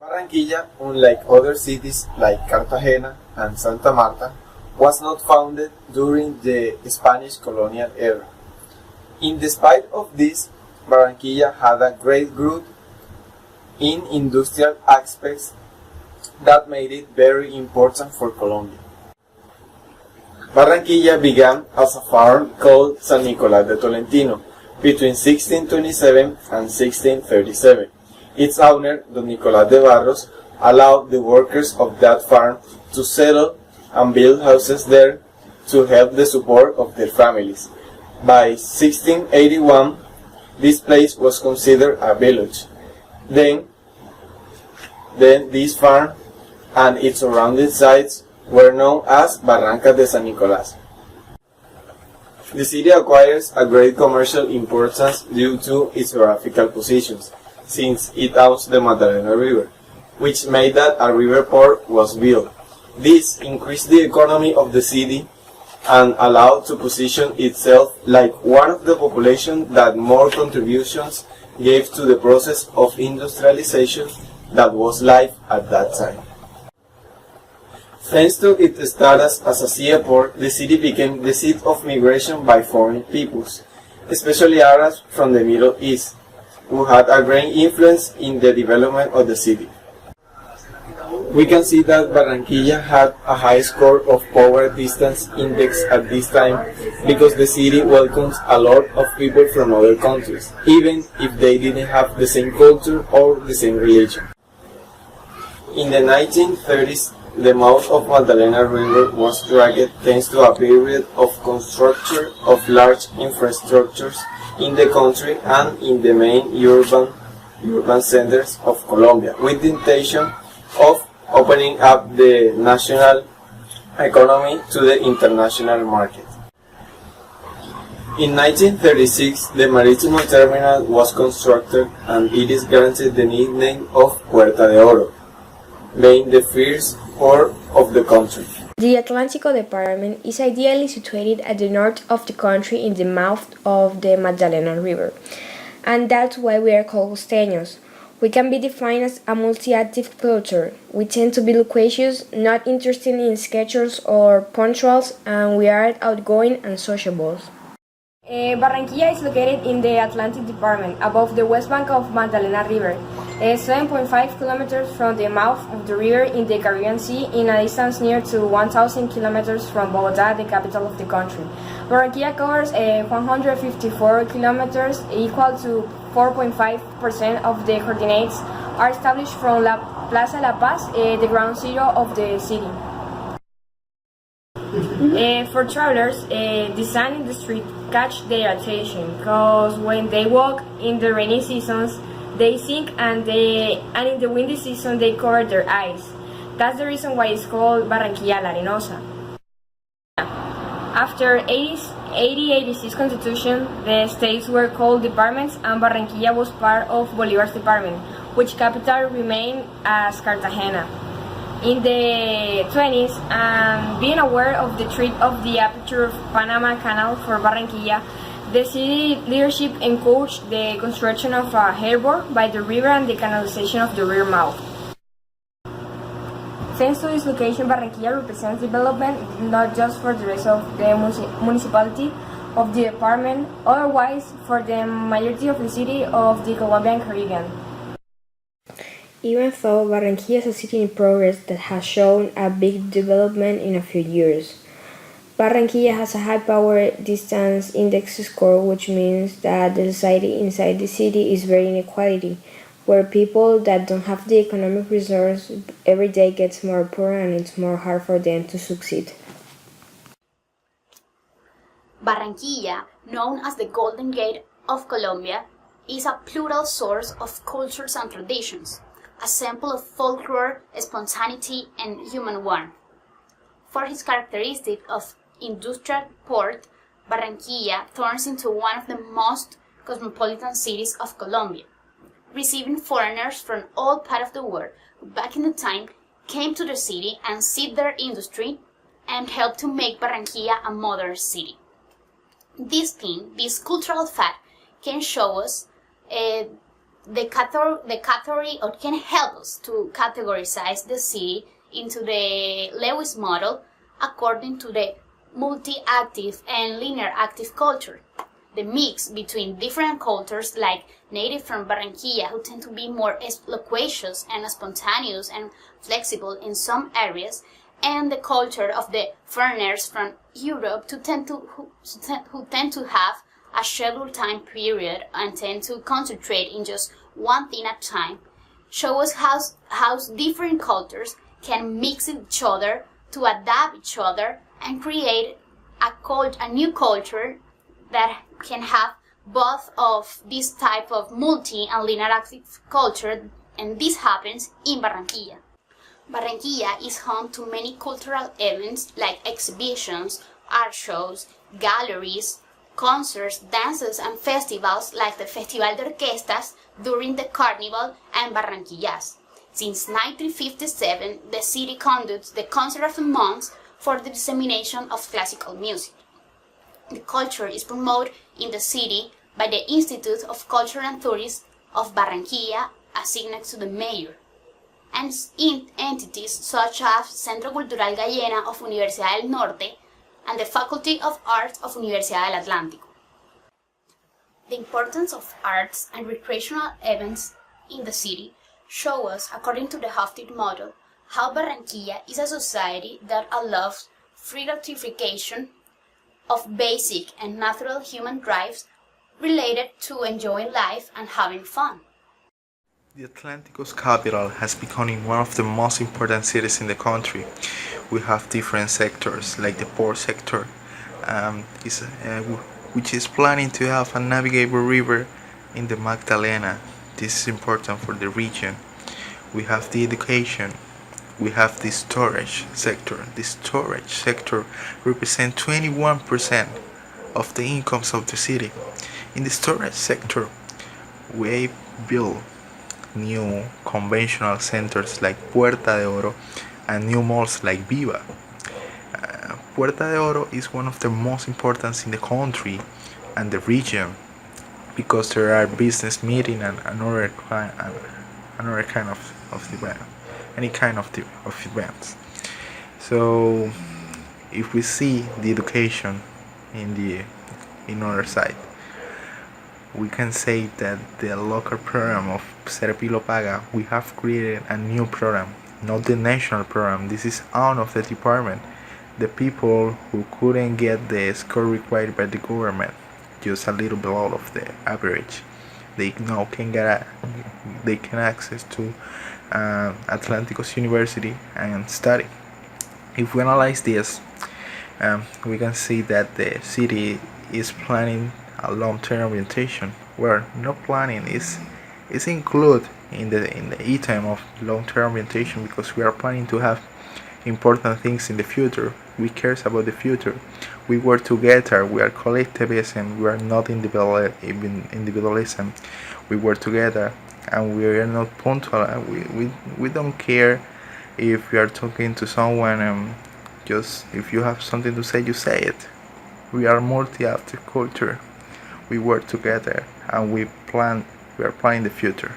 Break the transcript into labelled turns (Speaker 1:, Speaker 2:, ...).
Speaker 1: Barranquilla, unlike other cities like Cartagena and Santa Marta, was not founded during the Spanish colonial era. In despite of this, Barranquilla had a great growth in industrial aspects that made it very important for Colombia. Barranquilla began as a farm called San Nicolás de Tolentino between 1627 and 1637. Its owner, Don Nicolás de Barros, allowed the workers of that farm to settle and build houses there to help the support of their families. By 1681, this place was considered a village. Then this farm and its surrounding sites were known as Barrancas de San Nicolás. The city acquires a great commercial importance due to its geographical positions, since it owns the Magdalena River, which made that a river port was built. This increased the economy of the city and allowed to position itself like one of the population that more contributions gave to the process of industrialization that was life at that time. Thanks to its status as a seaport, the city became the seat of migration by foreign peoples, especially Arabs from the Middle East, who had a great influence in the development of the city. We can see that Barranquilla had a high score of power distance index at this time because the city welcomes a lot of people from other countries, even if they didn't have the same culture or the same religion. In the 1930s, the mouth of Magdalena River was dragged thanks to a period of construction of large infrastructures in the country and in the main urban centers of Colombia, with the intention of opening up the national economy to the international market. In 1936, the Maritimo Terminal was constructed and it is granted the nickname of Puerta de Oro, being the first port of the country.
Speaker 2: The Atlántico Department is ideally situated at the north of the country in the mouth of the Magdalena River, and that's why we are called costeños. We can be defined as a multi-active culture. We tend to be loquacious, not interested in schedules or punctuals, and we are outgoing and sociables.
Speaker 3: Barranquilla is located in the Atlantic Department, above the west bank of Magdalena River, 7.5 kilometers from the mouth of the river in the Caribbean Sea, in a distance near to 1,000 kilometers from Bogotá, the capital of the country. Barranquilla covers 154 kilometers, equal to 4.5% of the coordinates are established from Plaza La Paz, the ground zero of the city. For travelers, the sun in the street catch their attention because when they walk in the rainy seasons, they sink and in the windy season they cover their eyes. That's the reason why it's called Barranquilla La Arenosa. After 1886 Constitution, the states were called departments and Barranquilla was part of Bolívar's department, which capital remained as Cartagena. In the 20s, being aware of the threat of the aperture of Panama Canal for Barranquilla, the city leadership encouraged the construction of a harbor by the river and the canalization of the river mouth. Thanks to this location, Barranquilla represents development not just for the rest of the municipality of the department, otherwise for the majority of the city of the Colombian Caribbean.
Speaker 2: Even though Barranquilla is a city in progress that has shown a big development in a few years, Barranquilla has a high power distance index score, which means that the society inside the city is very inequality, where people that don't have the economic resource every day gets more poor and it's more hard for them to succeed.
Speaker 4: Barranquilla, known as the Golden Gate of Colombia, is a plural source of cultures and traditions, a sample of folklore, spontaneity, and human warmth. For his characteristic of industrial port, Barranquilla turns into one of the most cosmopolitan cities of Colombia, receiving foreigners from all parts of the world who back in the time came to the city and set their industry and helped to make Barranquilla a modern city. This cultural fact can show us The category or can help us to categorize the city into the Lewis model according to the multi-active and linear active culture. The mix between different cultures like native from Barranquilla who tend to be more loquacious and spontaneous and flexible in some areas, and the culture of the foreigners from Europe who tend to have a scheduled time period and tend to concentrate in just one thing at a time, show us how different cultures can mix each other to adapt each other and create a new culture that can have both of this type of multi and linear active culture, and this happens in Barranquilla. Barranquilla is home to many cultural events like exhibitions, art shows, galleries, concerts, dances, and festivals like the Festival de Orquestas during the Carnival and Barranquillas. Since 1957, the city conducts the Concert of the Month for the dissemination of classical music. The culture is promoted in the city by the Institute of Culture and Tourism of Barranquilla, assigned to the mayor, and in entities such as Centro Cultural Gallena of Universidad del Norte and the Faculty of Arts of Universidad del Atlántico. The importance of arts and recreational events in the city show us, according to the Hofstede model, how Barranquilla is a society that allows free gratification of basic and natural human drives related to enjoying life and having fun.
Speaker 5: The Atlántico's capital has become one of the most important cities in the country. We have different sectors, like the port sector, which is planning to have a navigable river in the Magdalena. This is important for the region. We have the education. We have the storage sector. The storage sector represents 21% of the incomes of the city. In the storage sector, we build new conventional centers like Puerta de Oro and new malls like Viva. Puerta de Oro is one of the most important in the country and the region because there are business meetings and another kind of event, any kind of events. So if we see the education in other side, we can say that the local program of Serpilo Paga, we have created a new program, not the national program. This is out of the department. The people who couldn't get the score required by the government, just a little below of the average, they now can access to Atlántico's University and study. If we analyze this, we can see that the city is planning a long-term orientation, where no planning is included in the item of long-term orientation, because we are planning to have important things in the future. We care about the future. We work together. We are collectivism. We are not individualism. We work together, and we are not punctual. We don't care if we are talking to someone. Just if you have something to say, you say it. We are multi-active culture. We work together, and we are planning the future.